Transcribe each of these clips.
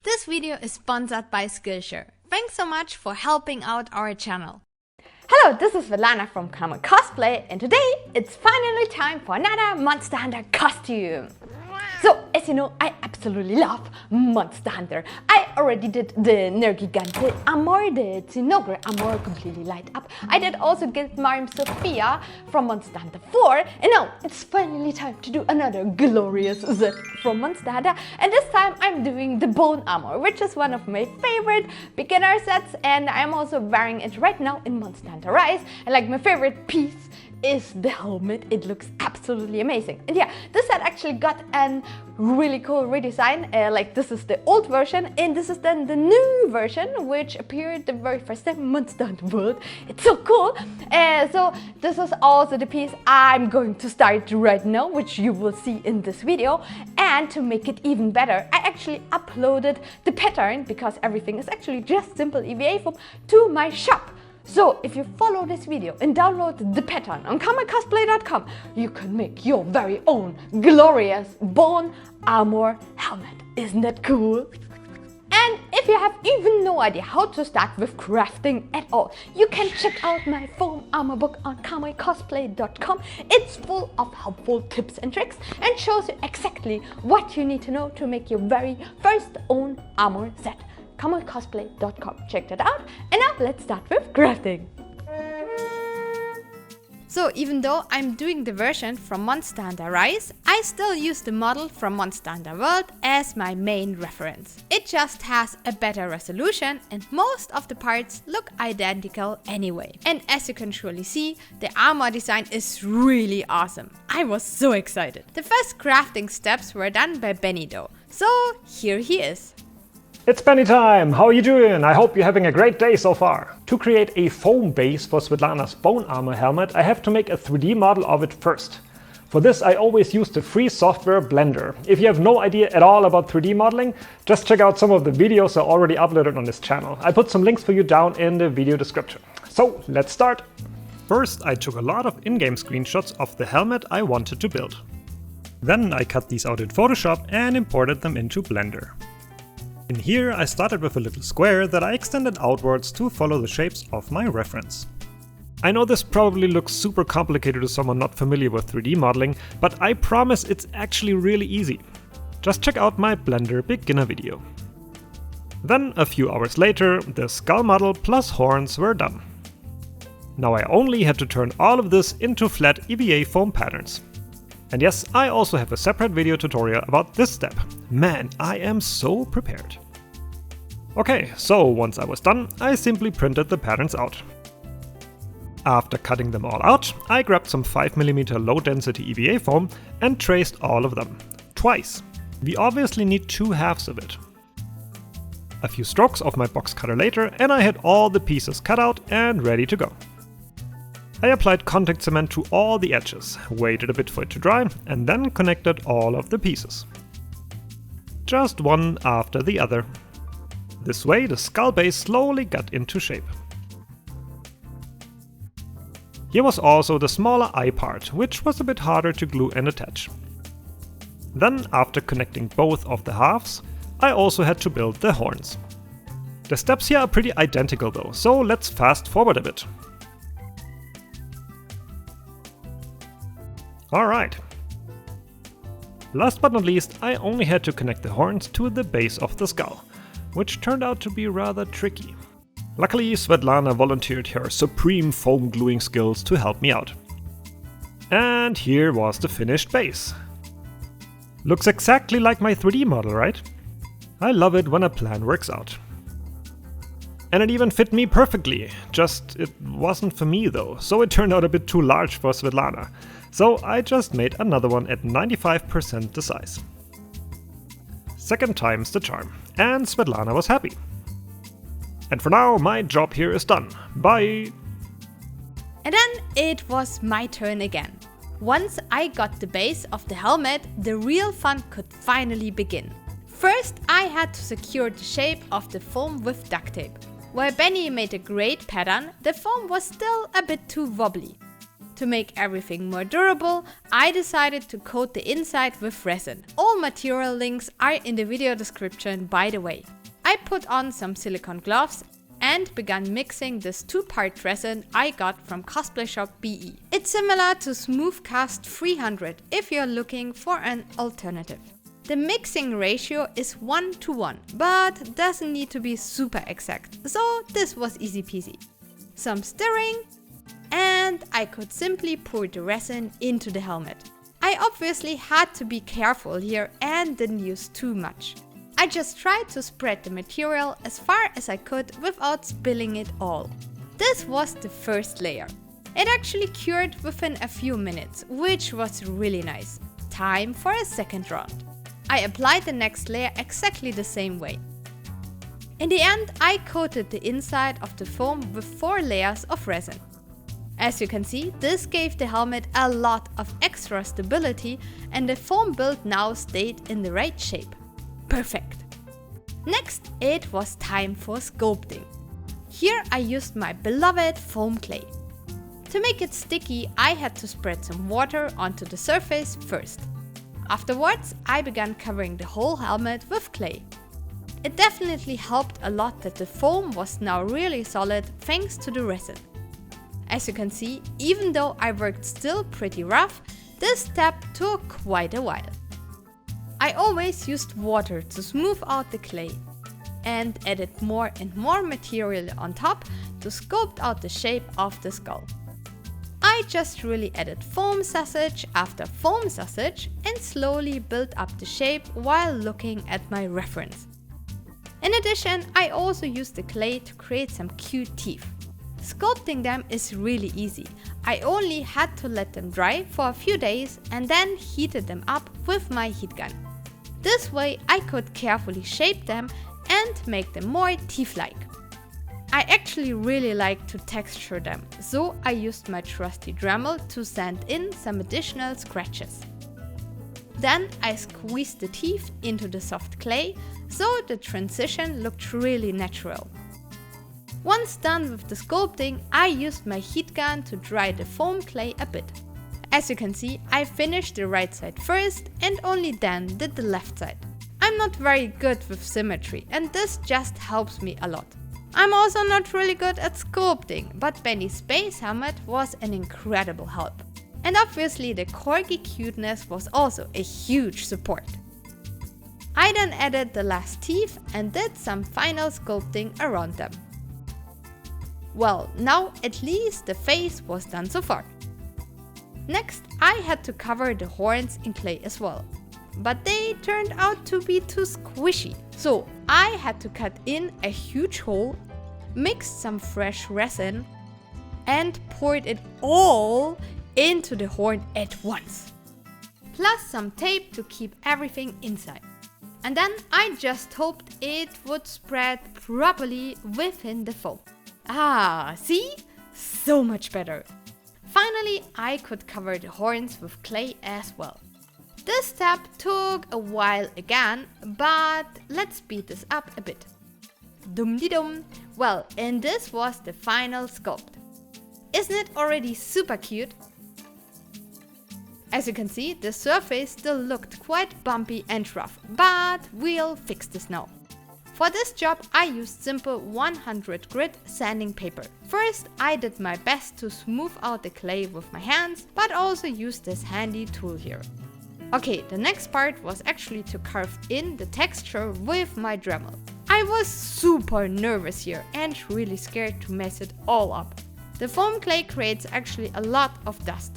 This video is sponsored by Skillshare. Thanks so much for helping out our channel. Hello, this is Svetlana from Cosplay, and today it's finally time for another Monster Hunter costume. So, as you know, I absolutely love Monster Hunter. I already did the Nergigante armor, the Zinogre armor completely light up. I did also Guild Marm Sophia from Monster Hunter 4. And now it's finally time to do another glorious set from Monster Hunter. And this time I'm doing the Bone Armor, which is one of my favorite beginner sets. And I'm also wearing it right now in Monster Hunter Rise. And like my favorite piece is the helmet. It looks absolutely amazing. And yeah, this set actually got a really cool redesign. Like this is the old version and this is then the new version, which appeared the very first time in Monster Hunter World. It's so cool. So this is also the piece I'm going to start right now, which you will see in this video. And to make it even better, I actually uploaded the pattern, because everything is actually just simple EVA foam, to my shop. So, if you follow this video and download the pattern on cosplay.com, you can make your very own glorious Bone Armor helmet. Isn't that cool? And if you have even no idea how to start with crafting at all, you can check out my foam armor book on cosplay.com. It's full of helpful tips and tricks and shows you exactly what you need to know to make your very first own armor set. Cosplay.com. Check that out. And now let's start with crafting. So even though I'm doing the version from Monster Hunter Rise, I still use the model from Monster Hunter World as my main reference. It just has a better resolution and most of the parts look identical anyway. And as you can surely see, the armor design is really awesome. I was so excited. The first crafting steps were done by Benny though, so here he is. It's Benny time! How are you doing? I hope you're having a great day so far. To create a foam base for Svetlana's Bone Armor helmet, I have to make a 3D model of it first. For this I always use the free software Blender. If you have no idea at all about 3D modeling, just check out some of the videos I already uploaded on this channel. I put some links for you down in the video description. So let's start! First I took a lot of in-game screenshots of the helmet I wanted to build. Then I cut these out in Photoshop and imported them into Blender. In here I started with a little square that I extended outwards to follow the shapes of my reference. I know this probably looks super complicated to someone not familiar with 3D modeling, but I promise it's actually really easy. Just check out my Blender beginner video. Then a few hours later, the skull model plus horns were done. Now I only had to turn all of this into flat EVA foam patterns. And yes, I also have a separate video tutorial about this step. Man, I am so prepared. Okay, so once I was done, I simply printed the patterns out. After cutting them all out, I grabbed some 5mm low density EVA foam and traced all of them. Twice. We obviously need 2 halves of it. A few strokes of my box cutter later and I had all the pieces cut out and ready to go. I applied contact cement to all the edges, waited a bit for it to dry, and then connected all of the pieces. Just one after the other. This way the skull base slowly got into shape. Here was also the smaller eye part, which was a bit harder to glue and attach. Then, after connecting both of the halves, I also had to build the horns. The steps here are pretty identical though, so let's fast forward a bit. Alright. Last but not least, I only had to connect the horns to the base of the skull, which turned out to be rather tricky. Luckily, Svetlana volunteered her supreme foam gluing skills to help me out. And here was the finished base. Looks exactly like my 3D model, right? I love it when a plan works out. And it even fit me perfectly, just it wasn't for me though, so it turned out a bit too large for Svetlana. So I just made another one at 95% the size. Second time's the charm, and Svetlana was happy. And for now, my job here is done. Bye! And then it was my turn again. Once I got the base of the helmet, the real fun could finally begin. First, I had to secure the shape of the foam with duct tape. While Benny made a great pattern, the foam was still a bit too wobbly. To make everything more durable, I decided to coat the inside with resin. All material links are in the video description, by the way. I put on some silicone gloves and began mixing this 2-part resin I got from Cosplay shop BE. It's similar to Smoothcast 300 if you're looking for an alternative. The mixing ratio is 1:1, but doesn't need to be super exact, so this was easy peasy. Some stirring, and I could simply pour the resin into the helmet. I obviously had to be careful here and didn't use too much. I just tried to spread the material as far as I could without spilling it all. This was the first layer. It actually cured within a few minutes, which was really nice. Time for a second round. I applied the next layer exactly the same way. In the end, I coated the inside of the foam with 4 layers of resin. As you can see, this gave the helmet a lot of extra stability and the foam build now stayed in the right shape. Perfect! Next, it was time for sculpting. Here I used my beloved foam clay. To make it sticky, I had to spread some water onto the surface first. Afterwards, I began covering the whole helmet with clay. It definitely helped a lot that the foam was now really solid thanks to the resin. As you can see, even though I worked still pretty rough, this step took quite a while. I always used water to smooth out the clay and added more and more material on top to sculpt out the shape of the skull. I just really added foam sausage after foam sausage and slowly built up the shape while looking at my reference. In addition, I also used the clay to create some cute teeth. Sculpting them is really easy. I only had to let them dry for a few days and then heated them up with my heat gun. This way I could carefully shape them and make them more teeth-like. I actually really like to texture them, so I used my trusty Dremel to sand in some additional scratches. Then I squeezed the teeth into the soft clay, so the transition looked really natural. Once done with the sculpting, I used my heat gun to dry the foam clay a bit. As you can see, I finished the right side first and only then did the left side. I'm not very good with symmetry and this just helps me a lot. I'm also not really good at sculpting, but Benny's space helmet was an incredible help. And obviously the corgi cuteness was also a huge support. I then added the last teeth and did some final sculpting around them. Well, now at least the face was done so far. Next, I had to cover the horns in clay as well. But they turned out to be too squishy. So I had to cut in a huge hole, mixed some fresh resin and poured it all into the horn at once. Plus some tape to keep everything inside. And then I just hoped it would spread properly within the foam. Ah, see? So much better. Finally, I could cover the horns with clay as well. This step took a while again, but let's speed this up a bit. Dum-de-dum. Well, and this was the final sculpt. Isn't it already super cute? As you can see, the surface still looked quite bumpy and rough, but we'll fix this now. For this job, I used simple 100 grit sanding paper. First, I did my best to smooth out the clay with my hands, but also used this handy tool here. Okay, the next part was actually to carve in the texture with my Dremel. I was super nervous here and really scared to mess it all up. The foam clay creates actually a lot of dust.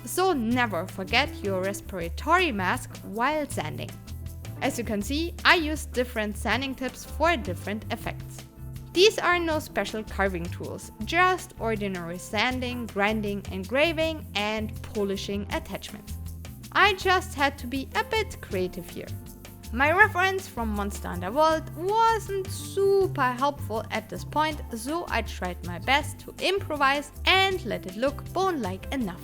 So never forget your respiratory mask while sanding. As you can see, I used different sanding tips for different effects. These are no special carving tools, just ordinary sanding, grinding, engraving and polishing attachments. I just had to be a bit creative here. My reference from Monster Hunter World wasn't super helpful at this point, so I tried my best to improvise and let it look bone-like enough.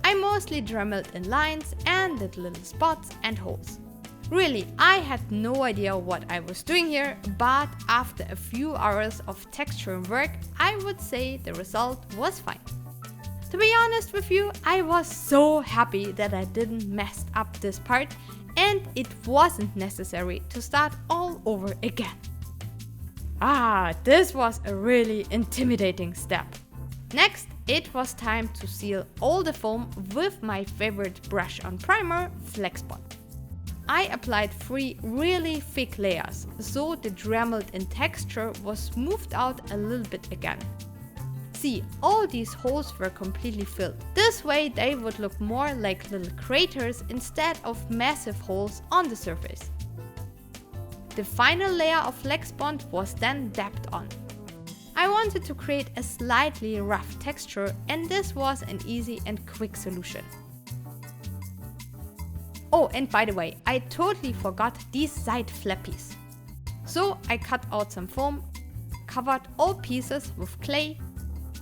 I mostly dremeled in lines and did little spots and holes. Really, I had no idea what I was doing here, but after a few hours of texture work, I would say the result was fine. To be honest with you, I was so happy that I didn't mess up this part and it wasn't necessary to start all over again. This was a really intimidating step. Next, it was time to seal all the foam with my favorite brush on primer, Flexbond. I applied 3 really thick layers, so the Dremeled-in texture was smoothed out a little bit again. See, all these holes were completely filled. This way they would look more like little craters instead of massive holes on the surface. The final layer of Flexbond was then dabbed on. I wanted to create a slightly rough texture and this was an easy and quick solution. Oh, and by the way, I totally forgot these side flappies. So I cut out some foam, covered all pieces with clay,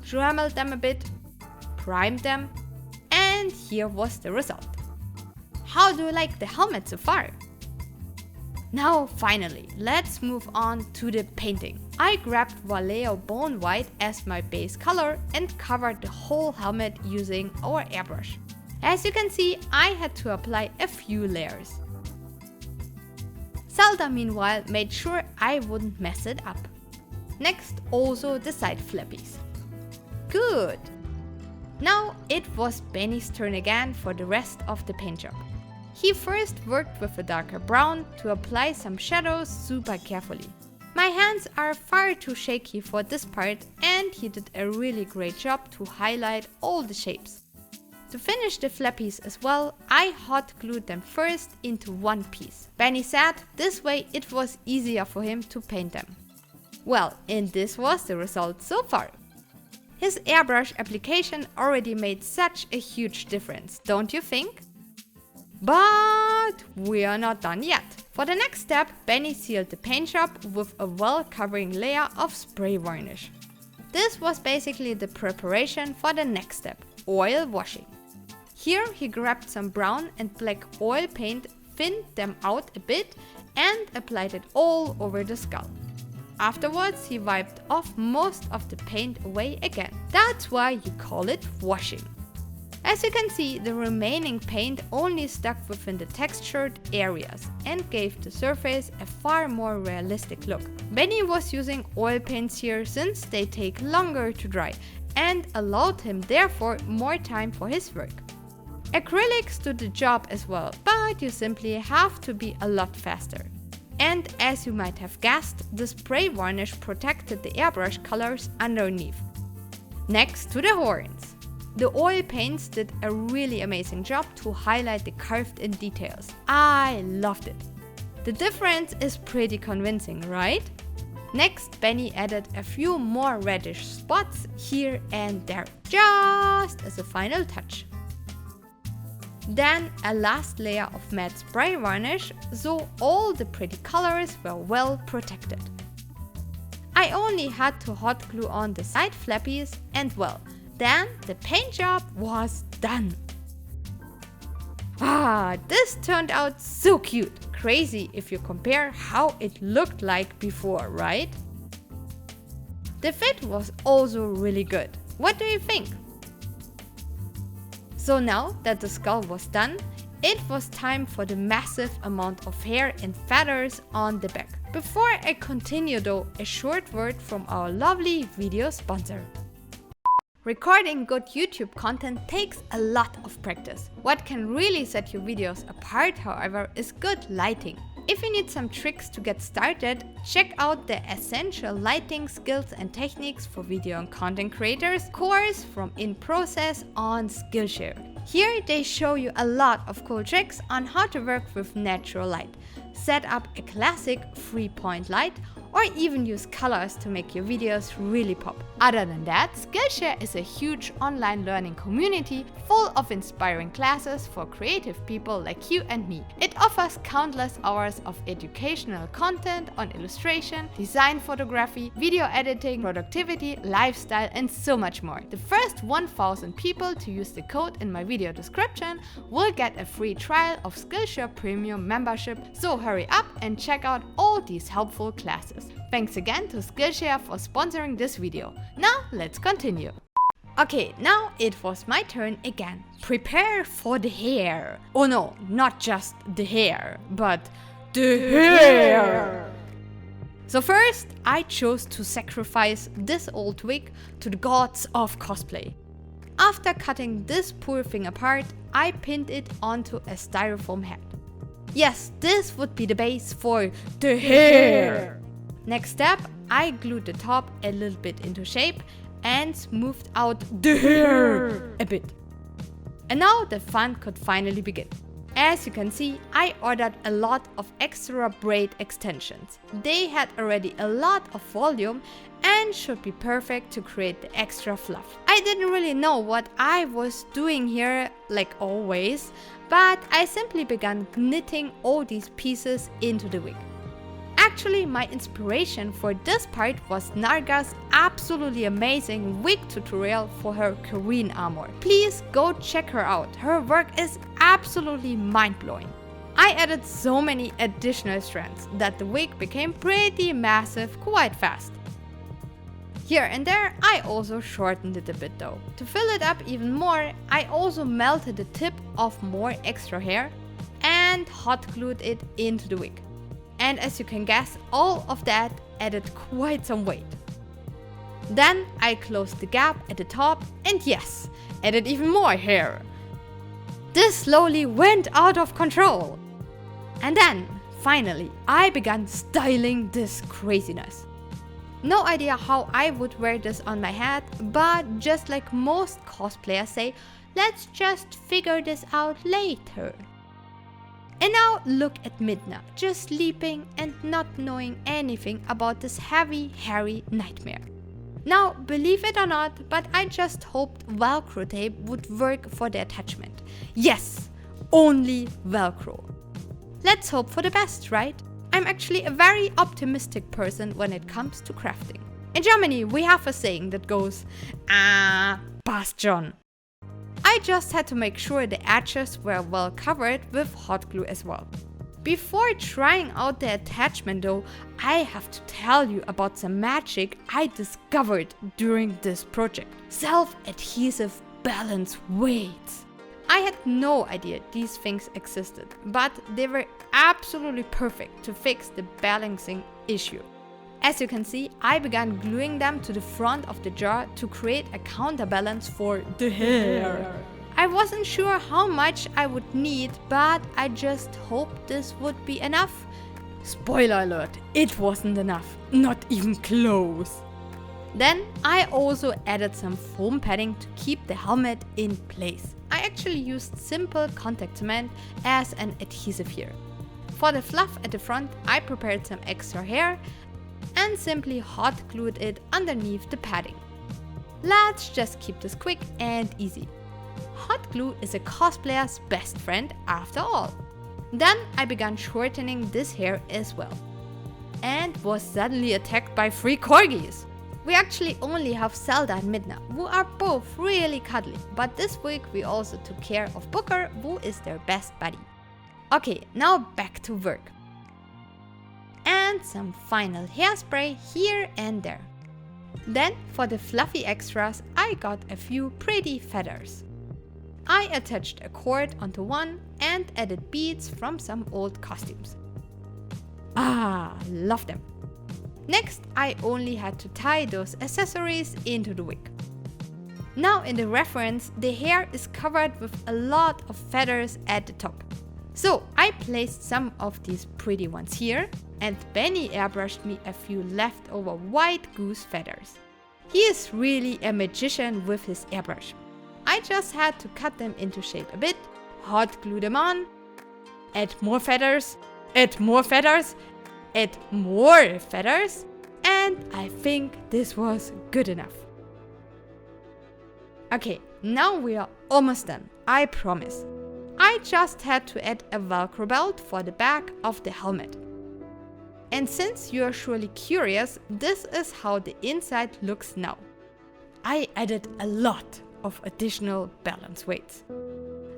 Dremeled them a bit, primed them, and here was the result. How do you like the helmet so far? Now finally, let's move on to the painting. I grabbed Vallejo Bone White as my base color and covered the whole helmet using our airbrush. As you can see, I had to apply a few layers. Zelda meanwhile made sure I wouldn't mess it up. Next, also the side flappies. Good! Now it was Benny's turn again for the rest of the paint job. He first worked with a darker brown to apply some shadows super carefully. My hands are far too shaky for this part and he did a really great job to highlight all the shapes. To finish the flappies as well, I hot glued them first into one piece. Benny said this way it was easier for him to paint them. Well, and this was the result so far. His airbrush application already made such a huge difference, don't you think? But we are not done yet. For the next step, Benny sealed the paint job with a well-covering layer of spray varnish. This was basically the preparation for the next step, oil washing. Here he grabbed some brown and black oil paint, thinned them out a bit and applied it all over the skull. Afterwards, he wiped off most of the paint away again. That's why you call it washing. As you can see, the remaining paint only stuck within the textured areas and gave the surface a far more realistic look. Benny was using oil paints here since they take longer to dry and allowed him therefore more time for his work. Acrylics do the job as well, but you simply have to be a lot faster. And as you might have guessed, the spray varnish protected the airbrush colors underneath. Next to the horns. The oil paints did a really amazing job to highlight the carved-in details. I loved it. The difference is pretty convincing, right? Next, Benny added a few more reddish spots here and there, just as a final touch. Then a last layer of matte spray varnish, so all the pretty colors were well protected. I only had to hot glue on the side flappies and well, then the paint job was done. This turned out so cute. Crazy if you compare how it looked like before, right? The fit was also really good. What do you think? So now that the skull was done, it was time for the massive amount of hair and feathers on the back. Before I continue though, a short word from our lovely video sponsor. Recording good YouTube content takes a lot of practice. What can really set your videos apart, however, is good lighting. If you need some tricks to get started, check out the Essential Lighting Skills and Techniques for Video and Content Creators course from In Process on Skillshare. Here they show you a lot of cool tricks on how to work with natural light, set up a classic 3-point light, or even use colors to make your videos really pop. Other than that, Skillshare is a huge online learning community full of inspiring classes for creative people like you and me. It offers countless hours of educational content on illustration, design photography, video editing, productivity, lifestyle, and so much more. The first 1,000 people to use the code in my video description will get a free trial of Skillshare Premium membership, so hurry up and check out all these helpful classes. Thanks again to Skillshare for sponsoring this video. Now let's continue. Okay, now it was my turn again. Prepare for the hair. Oh no, not just the hair, but the hair. So first, I chose to sacrifice this old wig to the gods of cosplay. After cutting this poor thing apart, I pinned it onto a styrofoam head. Yes, this would be the base for the hair. Next step, I glued the top a little bit into shape and smoothed out the hair a bit. And now the fun could finally begin. As you can see, I ordered a lot of extra braid extensions. They had already a lot of volume and should be perfect to create the extra fluff. I didn't really know what I was doing here, like always, but I simply began knitting all these pieces into the wig. Actually, my inspiration for this part was Narga's absolutely amazing wig tutorial for her Korean armor. Please go check her out, her work is absolutely mind-blowing. I added so many additional strands that the wig became pretty massive quite fast. Here and there, I also shortened it a bit though. To fill it up even more, I also melted the tip of more extra hair and hot glued it into the wig. And as you can guess, all of that added quite some weight. Then I closed the gap at the top and yes, added even more hair. This slowly went out of control. And then, finally, I began styling this craziness. No idea how I would wear this on my head, but just like most cosplayers say, let's just figure this out later. And now look at Midna, just sleeping and not knowing anything about this heavy, hairy nightmare. Now, believe it or not, but I just hoped Velcro tape would work for the attachment. Yes, only Velcro. Let's hope for the best, right? I'm actually a very optimistic person when it comes to crafting. In Germany, we have a saying that goes, passt schon. I just had to make sure the edges were well covered with hot glue as well. Before trying out the attachment though, I have to tell you about some magic I discovered during this project. Self-adhesive balance weights. I had no idea these things existed, but they were absolutely perfect to fix the balancing issue. As you can see, I began gluing them to the front of the jar to create a counterbalance for the hair. I wasn't sure how much I would need, but I just hoped this would be enough. Spoiler alert, it wasn't enough, not even close. Then I also added some foam padding to keep the helmet in place. I actually used simple contact cement as an adhesive here. For the fluff at the front, I prepared some extra hair and simply hot glued it underneath the padding. Let's just keep this quick and easy. Hot glue is a cosplayer's best friend after all. Then I began shortening this hair as well and was suddenly attacked by 3 corgis. We actually only have Zelda and Midna, who are both really cuddly, but this week we also took care of Booker, who is their best buddy. Okay, now back to work. And some final hairspray here and there. Then for the fluffy extras, I got a few pretty feathers. I attached a cord onto one and added beads from some old costumes. Love them. Next, I only had to tie those accessories into the wig. Now in the reference, the hair is covered with a lot of feathers at the top. So I placed some of these pretty ones here, and Benny airbrushed me a few leftover white goose feathers. He is really a magician with his airbrush. I just had to cut them into shape a bit, hot glue them on, add more feathers, add more feathers, add more feathers, and I think this was good enough. Okay, now we are almost done, I promise. I just had to add a Velcro belt for the back of the helmet. And since you are surely curious, this is how the inside looks now. I added a lot of additional balance weights.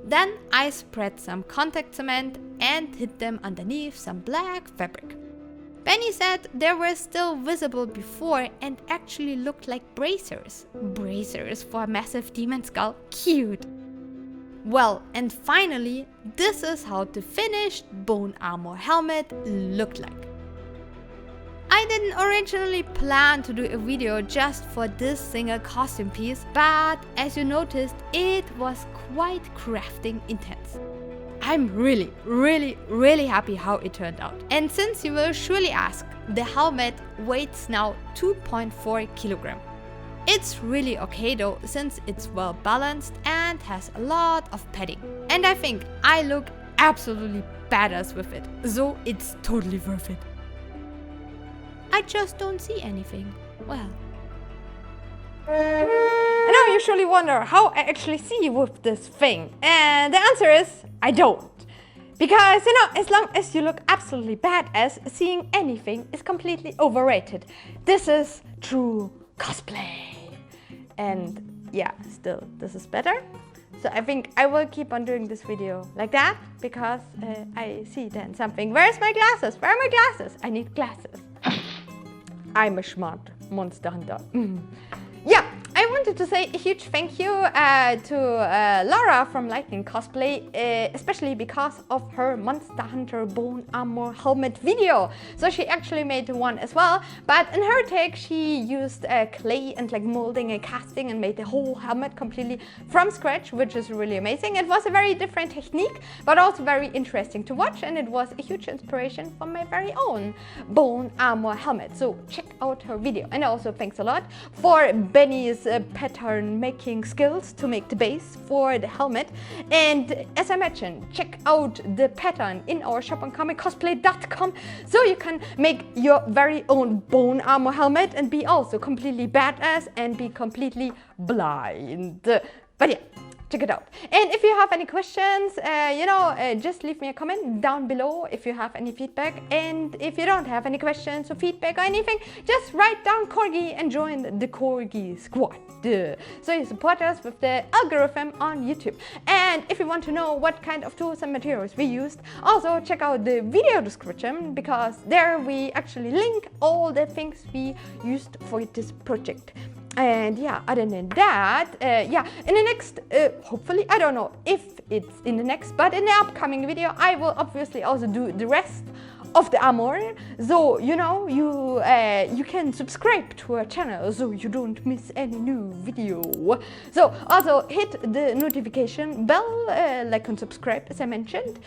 Then I spread some contact cement and hid them underneath some black fabric. Benny said they were still visible before and actually looked like bracers. Bracers for a massive demon skull. Cute. Well, and finally, this is how the finished bone armor helmet looked like. I didn't originally plan to do a video just for this single costume piece, but as you noticed, it was quite crafting intense. I'm really happy how it turned out. And since you will surely ask, the helmet weighs now 2.4 kg. It's really okay though, since it's well balanced and has a lot of padding. And I think I look absolutely badass with it, so it's totally worth it. I just don't see anything. Well. And now you surely wonder how I actually see with this thing. And the answer is, I don't. Because, as long as you look absolutely badass, seeing anything is completely overrated. This is true cosplay. And yeah, still, this is better. So I think I will keep on doing this video like that, because I see then something. Where's my glasses? Where are my glasses? I need glasses. I'm a smart monster hunter. Yeah, I wanted to say a huge thank you to Laura from Lightning Cosplay, especially because of her Monster Hunter bone armor helmet video. So she actually made one as well, but in her take she used clay and like molding and casting and made the whole helmet completely from scratch, which is really amazing. It was a very different technique, but also very interesting to watch, and it was a huge inspiration for my very own bone armor helmet. So check out her video. And also thanks a lot for Benny's pattern making skills to make the base for the helmet. And as I mentioned, check out the pattern in our shop on comiccosplay.com, so you can make your very own bone armor helmet and be also completely badass and be completely blind. But yeah, check it out. And if you have any questions, just leave me a comment down below if you have any feedback. And if you don't have any questions or feedback or anything, just write down Corgi and join the Corgi squad. So you support us with the algorithm on YouTube. And if you want to know what kind of tools and materials we used, also check out the video description, because there we actually link all the things we used for this project. And yeah, other than that, in the next, hopefully, I don't know if it's in the next, but in the upcoming video, I will obviously also do the rest of the armor. So, you can subscribe to our channel so you don't miss any new video. So, also hit the notification bell, like and subscribe, as I mentioned.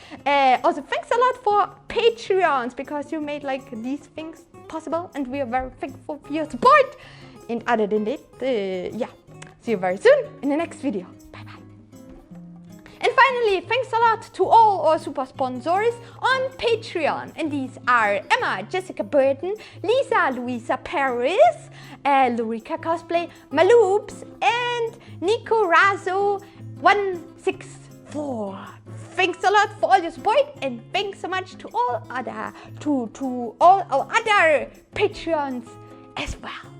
Also, thanks a lot for Patreons, because you made like these things possible, and we are very thankful for your support. And other than that, see you very soon in the next video. Bye bye. And finally, thanks a lot to all our super sponsors on Patreon. And these are Emma, Jessica Burton, Lisa, Louisa Paris, Lurica Cosplay, Maloops, and Nico Razo 164. Thanks a lot for all your support, and thanks so much to all other to all our other Patreons as well.